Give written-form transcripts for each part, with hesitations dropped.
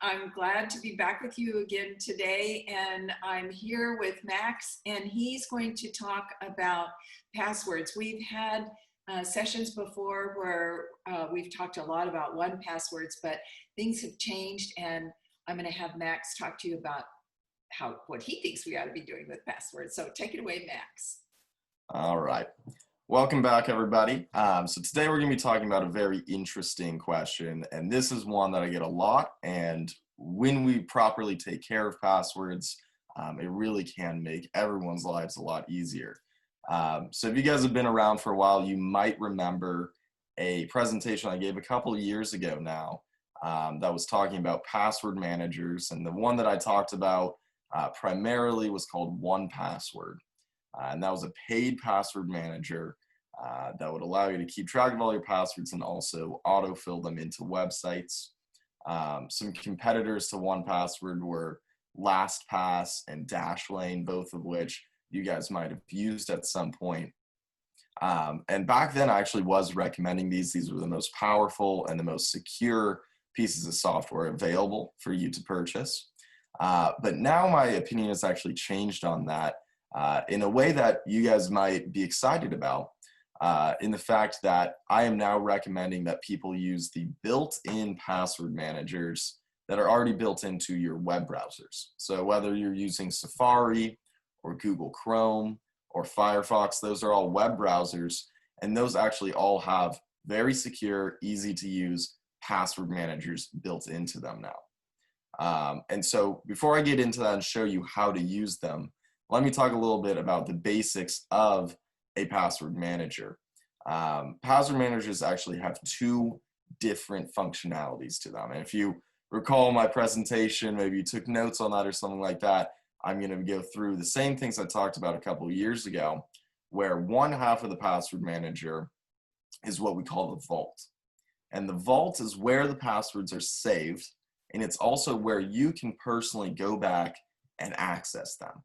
I'm glad to be back with you again today. And I'm here with Max, and he's going to talk about passwords. We've had sessions before where we've talked a lot about 1Passwords, but things have changed, and I'm going to have Max talk to you about what he thinks we ought to be doing with passwords. So take it away, Max. All right. Welcome back, everybody. So today we're going to be talking about a very interesting question, and this is one that I get a lot, and when we properly take care of passwords, it really can make everyone's lives a lot easier. So if you guys have been around for a while, you might remember a presentation I gave a couple of years ago now that was talking about password managers, and the one that I talked about primarily was called 1Password. And that was a paid password manager that would allow you to keep track of all your passwords and also autofill them into websites. Some competitors to 1Password were LastPass and Dashlane, both of which you guys might have used at some point. And back then I actually was recommending these. These were the most powerful and the most secure pieces of software available for you to purchase. But now my opinion has actually changed on that. In a way that you guys might be excited about, in the fact that I am now recommending that people use the built-in password managers that are already built into your web browsers. So whether you're using Safari or Google Chrome or Firefox, those are all web browsers, and those actually all have very secure, easy to use password managers built into them now. And so before I get into that and show you how to use them, let me talk a little bit about the basics of a password manager. Password managers actually have two different functionalities to them. And if you recall my presentation, maybe you took notes on that or something like that, I'm going to go through the same things I talked about a couple of years ago, where one half of the password manager is what we call the vault. And the vault is where the passwords are saved, and it's also where you can personally go back and access them.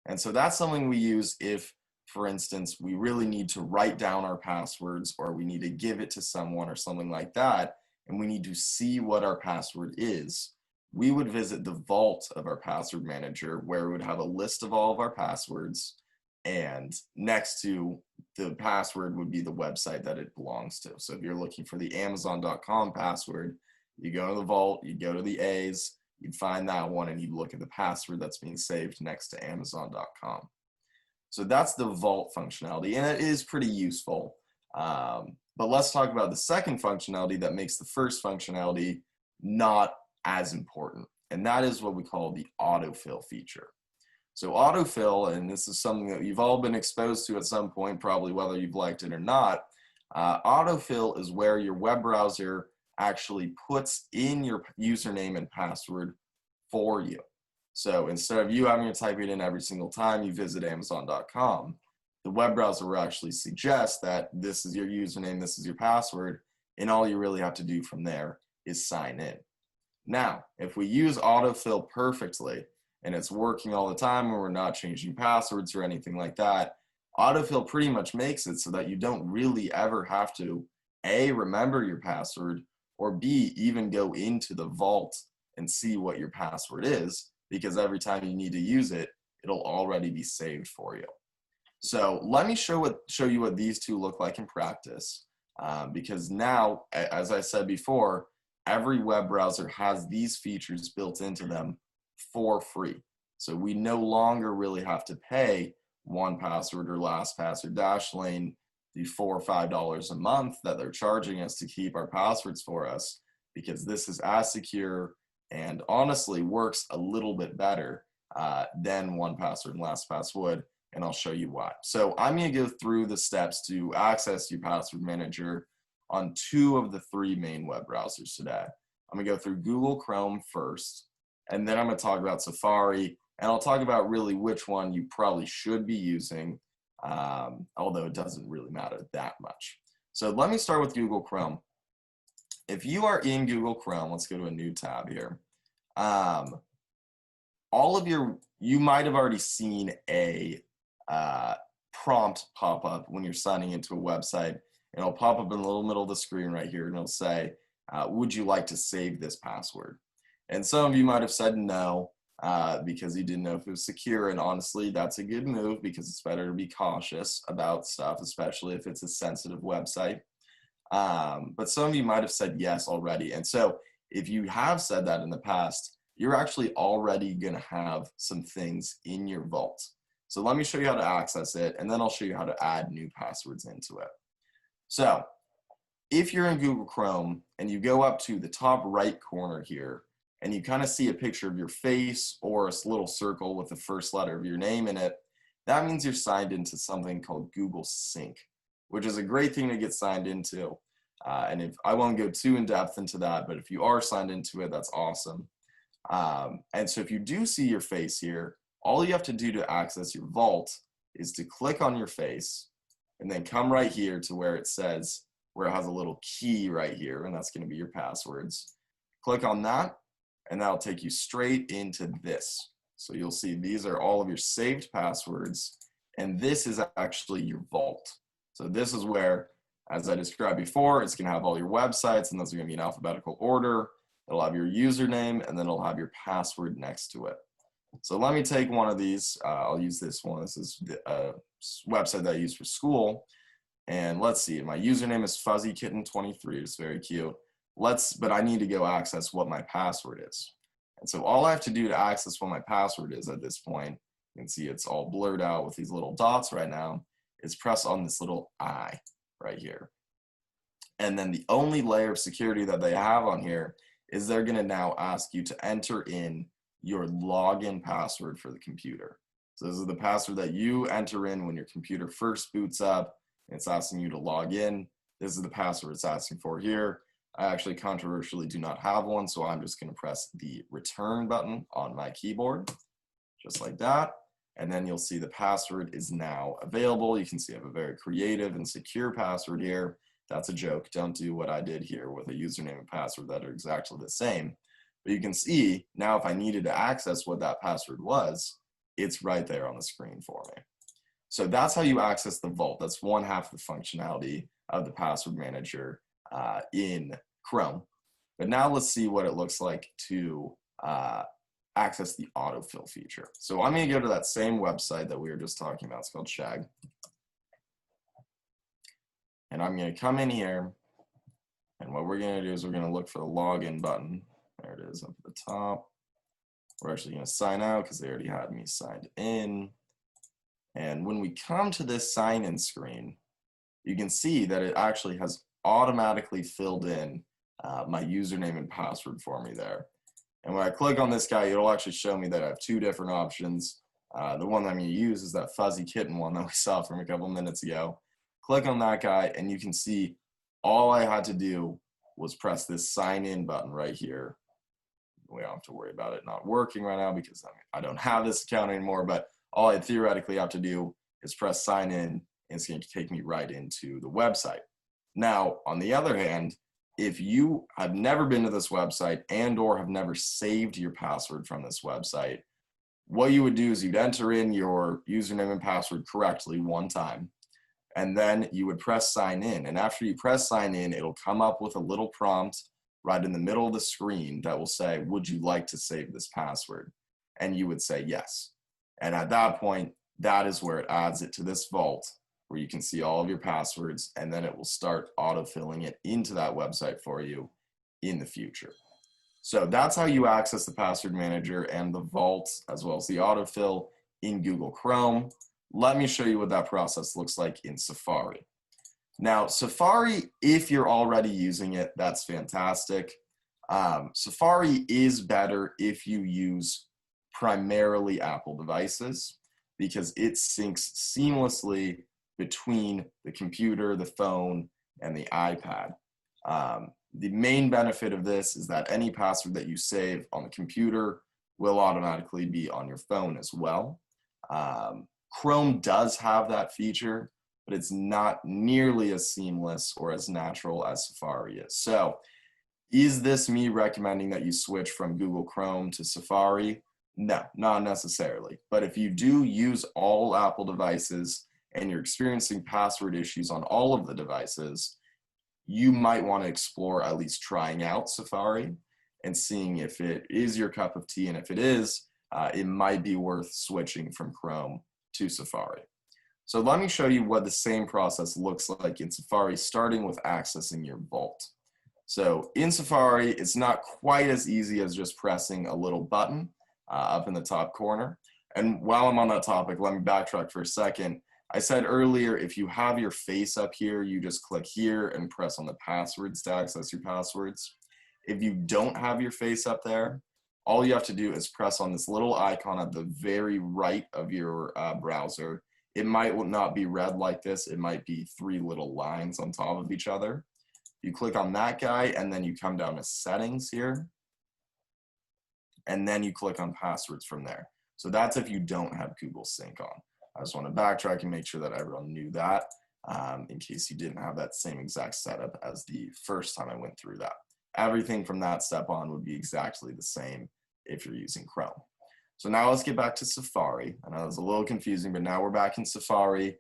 And so that's something we use if, for instance, we really need to write down our passwords, or we need to give it to someone or something like that, and we need to see what our password is. We would visit the vault of our password manager, where we would have a list of all of our passwords, and next to the password would be the website that it belongs to. So if you're looking for the Amazon.com password, you go to the vault, you go to the A's, you'd find that one, and you look at the password that's being saved next to Amazon.com. So that's the vault functionality, and it is pretty useful. But let's talk about the second functionality that makes the first functionality not as important, and that is what we call the autofill feature. So autofill, and this is something that you've all been exposed to at some point, probably whether you've liked it or not, autofill is where your web browser actually puts in your username and password for you. So instead of you having to type it in every single time you visit Amazon.com, the web browser will actually suggest that this is your username, this is your password, and all you really have to do from there is sign in. Now, if we use autofill perfectly, and it's working all the time, and we're not changing passwords or anything like that, autofill pretty much makes it so that you don't really ever have to A, remember your password, or B, even go into the vault and see what your password is, because every time you need to use it, it'll already be saved for you. So let me show you what these two look like in practice, because now, as I said before, every web browser has these features built into them for free. So we no longer really have to pay 1Password or LastPass or Dashlane the $4 or $5 a month that they're charging us to keep our passwords for us, because this is as secure and honestly works a little bit better than 1Password and LastPass would, and I'll show you why. So I'm going to go through the steps to access your password manager on two of the three main web browsers today. I'm going to go through Google Chrome first, and then I'm going to talk about Safari, and I'll talk about really which one you probably should be using, although it doesn't really matter that much. So let me start with Google Chrome. If you are in Google Chrome, let's go to a new tab here. You might have already seen a prompt pop up when you're signing into a website. It'll pop up in the little middle of the screen right here, and it'll say, would you like to save this password? And some of you might have said no because you didn't know if it was secure. And honestly, that's a good move because it's better to be cautious about stuff, especially if it's a sensitive website. But some of you might have said yes already. And so if you have said that in the past, you're actually already going to have some things in your vault. So let me show you how to access it, and then I'll show you how to add new passwords into it. So if you're in Google Chrome and you go up to the top right corner here, and you kind of see a picture of your face or a little circle with the first letter of your name in it, that means you're signed into something called Google Sync, which is a great thing to get signed into. And if I won't go too in depth into that, but if you are signed into it, that's awesome. And so if you do see your face here, all you have to do to access your vault is to click on your face and then come right here to where it says, where it has a little key right here, and that's going to be your passwords. Click on that, and that'll take you straight into this. So you'll see these are all of your saved passwords, and this is actually your vault. So this is where, as I described before, it's going to have all your websites, and those are going to be in alphabetical order. It'll have your username, and then it'll have your password next to it. So let me take one of these. I'll use this one. This is a website that I use for school. And let's see, my username is fuzzykitten23. It's very cute. But I need to go access what my password is. And so all I have to do to access what my password is at this point, you can see it's all blurred out with these little dots right now, is press on this little I right here. And then the only layer of security that they have on here is they're going to now ask you to enter in your login password for the computer. So this is the password that you enter in when your computer first boots up. It's asking you to log in. This is the password it's asking for here. I actually controversially do not have one, so I'm just going to press the return button on my keyboard, just like that. And then you'll see the password is now available. You can see I have a very creative and secure password here. That's a joke. Don't do what I did here with a username and password that are exactly the same. But you can see now if I needed to access what that password was, it's right there on the screen for me. So that's how you access the vault. That's one half of the functionality of the password manager in Chrome. But now let's see what it looks like to access the autofill feature. So I'm going to go to that same website that we were just talking about. It's called Shag. And I'm going to come in here. And what we're going to do is we're going to look for the login button. There it is up at the top. We're actually going to sign out because they already had me signed in. And when we come to this sign in screen, you can see that it actually has automatically filled in my username and password for me there. And when I click on this guy, it'll actually show me that I have two different options. The one that I'm going to use is that fuzzy kitten one that we saw from a couple minutes ago. Click on that guy, and you can see all I had to do was press this sign in button right here. We don't have to worry about it not working right now because I don't have this account anymore, but all I theoretically have to do is press sign in, and it's going to take me right into the website. Now, on the other hand, if you have never been to this website and or have never saved your password from this website, what you would do is you'd enter in your username and password correctly one time, and then you would press sign in. And after you press sign in, it'll come up with a little prompt right in the middle of the screen that will say, would you like to save this password? And you would say yes. And at that point, that is where it adds it to this vault where you can see all of your passwords, and then it will start autofilling it into that website for you in the future. So that's how you access the password manager and the vault as well as the autofill in Google Chrome. Let me show you what that process looks like in Safari. Now, Safari, if you're already using it, that's fantastic. Safari is better if you use primarily Apple devices because it syncs seamlessly between the computer, the phone, and the iPad. The main benefit of this is that any password that you save on the computer will automatically be on your phone as well. Chrome does have that feature, but it's not nearly as seamless or as natural as Safari is. So is this me recommending that you switch from Google Chrome to Safari? No, not necessarily. But if you do use all Apple devices and you're experiencing password issues on all of the devices, you might want to explore at least trying out Safari. and seeing if it is your cup of tea. And if it is, it might be worth switching from Chrome to Safari. So let me show you what the same process looks like in Safari, starting with accessing your vault. So in Safari, it's not quite as easy as just pressing a little button up in the top corner. And while I'm on that topic, let me backtrack for a second. I said earlier, if you have your face up here, you just click here and press on the passwords to access your passwords. If you don't have your face up there, all you have to do is press on this little icon at the very right of your browser. It might not be red like this. It might be 3 little lines on top of each other. You click on that guy, and then you come down to settings here, and then you click on passwords from there. So that's if you don't have Google Sync on. I just want to backtrack and make sure that everyone knew that in case you didn't have that same exact setup as the first time I went through that. Everything from that step on would be exactly the same if you're using Chrome. So now let's get back to Safari. I know it was a little confusing, but now we're back in Safari,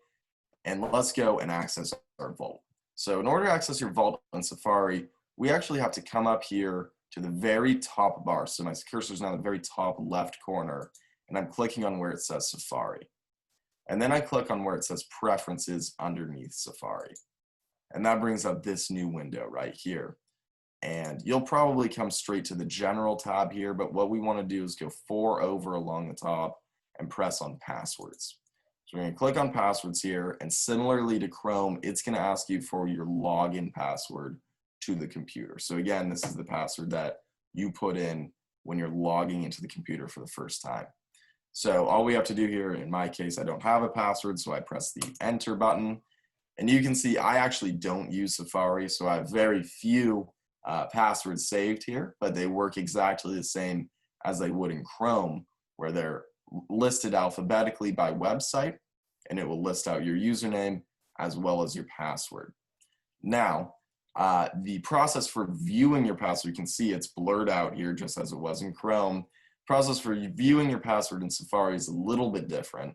and let's go and access our vault. So in order to access your vault in Safari, we actually have to come up here to the very top bar. So my cursor is now in the very top left corner, and I'm clicking on where it says Safari. And then I click on where it says Preferences underneath Safari. And that brings up this new window right here. And you'll probably come straight to the General tab here, but what we want to do is go 4 over along the top and press on Passwords. So we're going to click on Passwords here, and similarly to Chrome, it's going to ask you for your login password to the computer. So again, this is the password that you put in when you're logging into the computer for the first time. So all we have to do here, in my case, I don't have a password, so I press the Enter button. And you can see I actually don't use Safari, so I have very few passwords saved here, but they work exactly the same as they would in Chrome, where they're listed alphabetically by website, and it will list out your username as well as your password. Now, the process for viewing your password, you can see it's blurred out here just as it was in Chrome. Process for viewing your password in Safari is a little bit different.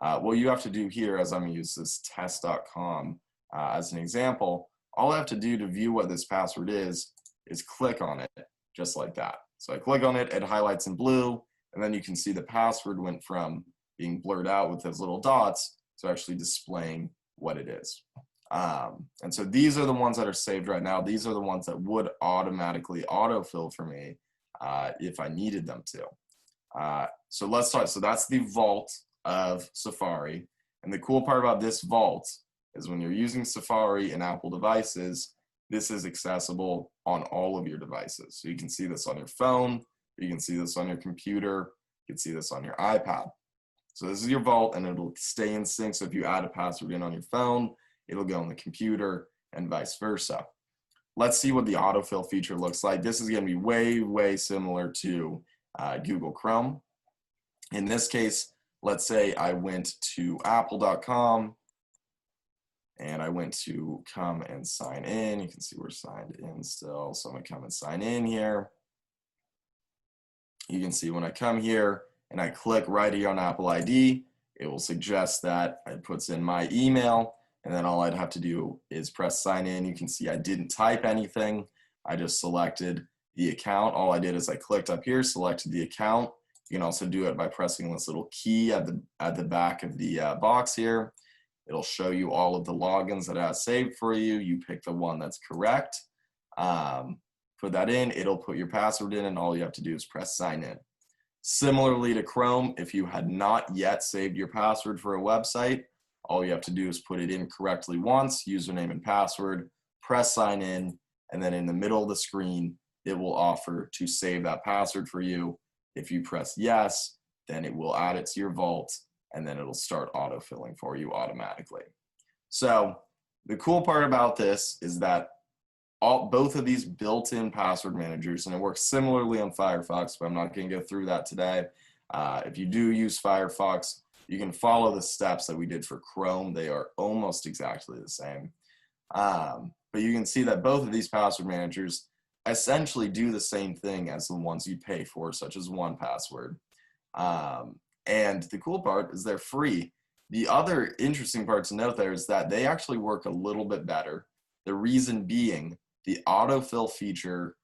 What you have to do here, as I'm going to use this test.com as an example, all I have to do to view what this password is click on it, just like that. So I click on it, it highlights in blue, and then you can see the password went from being blurred out with those little dots to actually displaying what it is. And so these are the ones that are saved right now. These are the ones that would automatically autofill for me if I needed them to. So let's start. So that's the vault of Safari. And the cool part about this vault is when you're using Safari and Apple devices, this is accessible on all of your devices. So you can see this on your phone, you can see this on your computer, you can see this on your iPad. So this is your vault, and it'll stay in sync. So if you add a password in on your phone, it'll go on the computer and vice versa. Let's see what the autofill feature looks like. This is going to be way, way similar to Google Chrome. In this case, let's say I went to apple.com and I went to come and sign in. You can see we're signed in still. So I'm going to come and sign in here. You can see when I come here and I click right here on Apple ID, it will suggest that it puts in my email. And then all I'd have to do is press sign in. You can see I didn't type anything. I just selected the account. All I did is I clicked up here, selected the account. You can also do it by pressing this little key at the back of the box here. It'll show you all of the logins that I have saved for you. You pick the one that's correct. Put that in. It'll put your password in, and all you have to do is press sign in. Similarly to Chrome, if you had not yet saved your password for a website, all you have to do is put it in correctly once, username and password, press sign in, and then in the middle of the screen, it will offer to save that password for you. If you press yes, then it will add it to your vault, and then it'll start autofilling for you automatically. So the cool part about this is that both of these built-in password managers, and it works similarly on Firefox, but I'm not going to go through that today. If you do use Firefox, you can follow the steps that we did for Chrome. They are almost exactly the same. But you can see that both of these password managers essentially do the same thing as the ones you pay for, such as 1Password. And the cool part is they're free. The other interesting part to note there is that they actually work a little bit better. The reason being, the autofill feature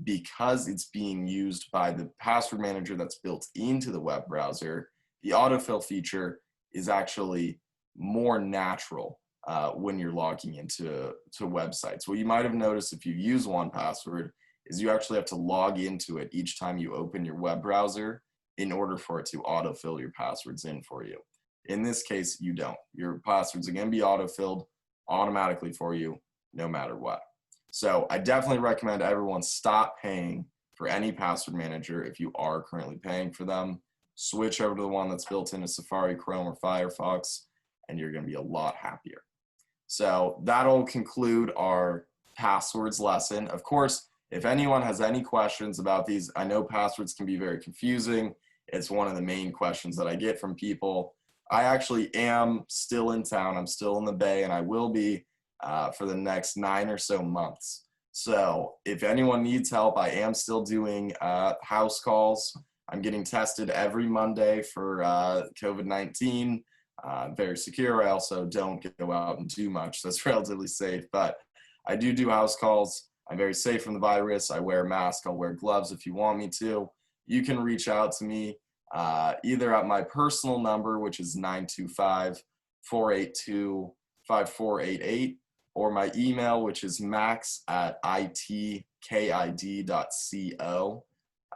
because it's being used by the password manager that's built into the web browser, the autofill feature is actually more natural when you're logging into websites. What you might have noticed if you use 1Password is you actually have to log into it each time you open your web browser in order for it to autofill your passwords in for you. In this case, you don't. Your passwords are going to be autofilled automatically for you no matter what. So I definitely recommend everyone stop paying for any password manager if you are currently paying for them. Switch over to the one that's built into Safari, Chrome, or Firefox, and you're going to be a lot happier. So that'll conclude our passwords lesson. Of course, if anyone has any questions about these, I know passwords can be very confusing. It's one of the main questions that I get from people. I actually am still in town. I'm still in the Bay, and I will be for the next 9 or so months. So if anyone needs help, I am still doing house calls. I'm getting tested every Monday for COVID-19. Very secure. I also don't go out and do much. That's relatively safe, but I do house calls. I'm very safe from the virus. I wear a mask. I'll wear gloves if you want me to. You can reach out to me either at my personal number, which is 925-482-5488, or my email, which is max@itkid.co.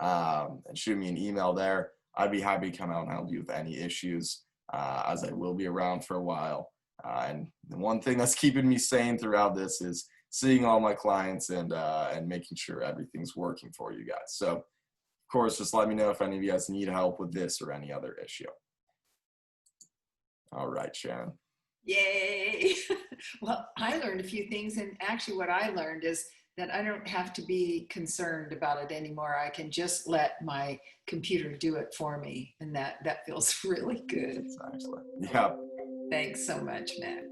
And shoot me an email there. I'd be happy to come out and help you with any issues, as I will be around for a while. And the one thing that's keeping me sane throughout this is seeing all my clients and making sure everything's working for you guys. So, of course, just let me know if any of you guys need help with this or any other issue. All right, Sharon. Yay! Well, I learned a few things, and actually what I learned is that I don't have to be concerned about it anymore. I can just let my computer do it for me, and that feels really good. Exactly. Yeah. Thanks so much, Max.